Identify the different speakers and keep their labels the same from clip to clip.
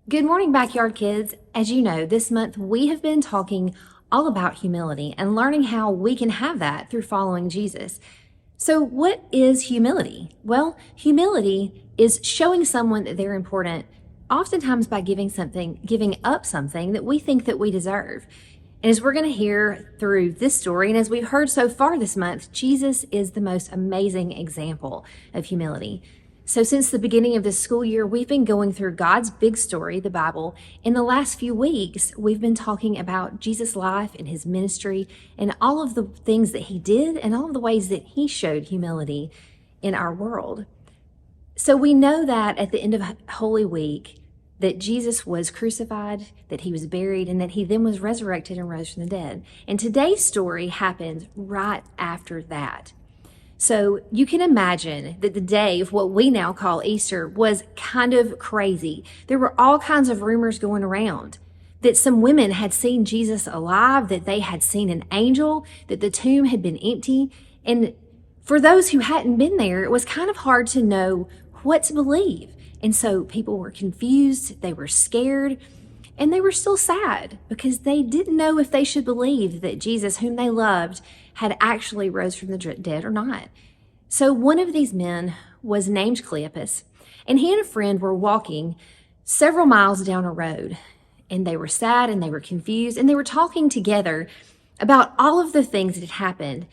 Speaker 1: Good morning, backyard kids. As you know, this month we have been talking all about humility and learning how we can have that through following Jesus. So, what is humility? Well, humility is showing someone that they're important, oftentimes by giving up something that we think that we deserve. And as we're going to hear through this story, and as we've heard so far this month, Jesus is the most amazing example of humility. So, since the beginning of this school year, we've been going through God's big story, the Bible. In the last few weeks, we've been talking about Jesus' life and his ministry and all of the things that he did and all of the ways that he showed humility in our world. So, we know that at the end of Holy Week, that Jesus was crucified, that he was buried, and that he then was resurrected and rose from the dead. And today's story happened right after that. So you can imagine that the day of what we now call Easter was kind of crazy. There were all kinds of rumors going around that some women had seen Jesus alive, that they had seen an angel, that the tomb had been empty. And for those who hadn't been there, it was kind of hard to know what to believe. And so people were confused, they were scared, and they were still sad because they didn't know if they should believe that Jesus, whom they loved, had actually rose from the dead or not. So one of these men was named Cleopas, and he and a friend were walking several miles down a road, and they were sad and they were confused, and they were talking together about all of the things that had happened.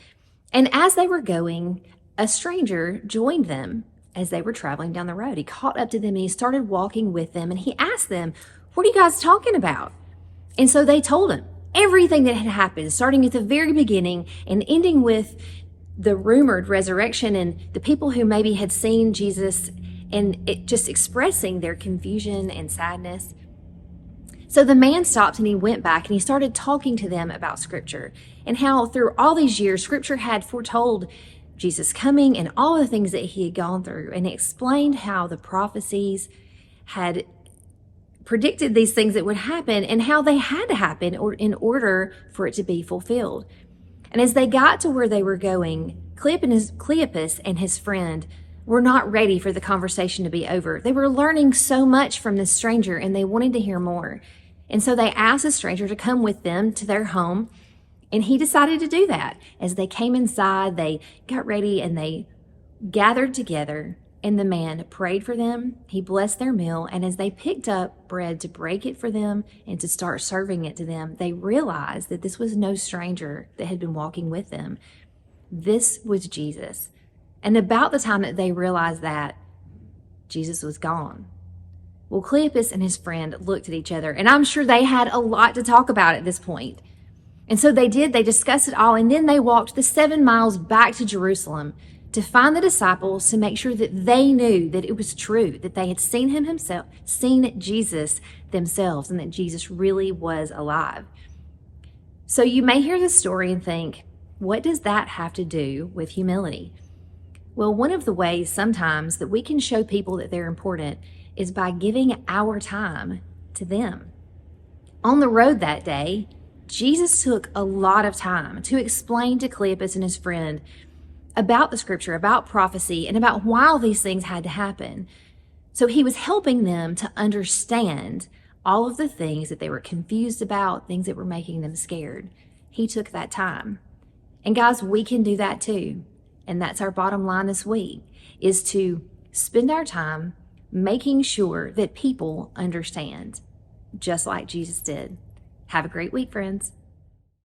Speaker 1: And as they were going, a stranger joined them as they were traveling down the road. He caught up to them and he started walking with them, and he asked them, "What are you guys talking about?" And so they told him everything that had happened, starting at the very beginning and ending with the rumored resurrection and the people who maybe had seen Jesus, and it just expressing their confusion and sadness. So the man stopped and he went back and he started talking to them about Scripture and how through all these years, Scripture had foretold Jesus coming and all the things that he had gone through. And he explained how the prophecies had predicted these things that would happen and how they had to happen in order for it to be fulfilled. And as they got to where they were going, Cleopas and his friend were not ready for the conversation to be over. They were learning so much from this stranger and they wanted to hear more. And so they asked the stranger to come with them to their home, and he decided to do that. As they came inside, they got ready and they gathered together. And the man prayed for them, he blessed their meal, and as they picked up bread to break it for them and to start serving it to them, they realized that this was no stranger that had been walking with them. This was Jesus. And about the time that they realized that, Jesus was gone. Well, Cleopas and his friend looked at each other, and I'm sure they had a lot to talk about at this point. And so they discussed it all, and then they walked the 7 miles back to Jerusalem to find the disciples, to make sure that they knew that it was true, that they had seen Jesus themselves, and that Jesus really was alive. So you may hear this story and think, what does that have to do with humility? Well, one of the ways sometimes that we can show people that they're important is by giving our time to them. On the road that day, Jesus took a lot of time to explain to Cleopas and his friend about the Scripture, about prophecy, and about why all these things had to happen. So he was helping them to understand all of the things that they were confused about, things that were making them scared. He took that time. And guys, we can do that too. And that's our bottom line this week, is to spend our time making sure that people understand, just like Jesus did. Have a great week, friends.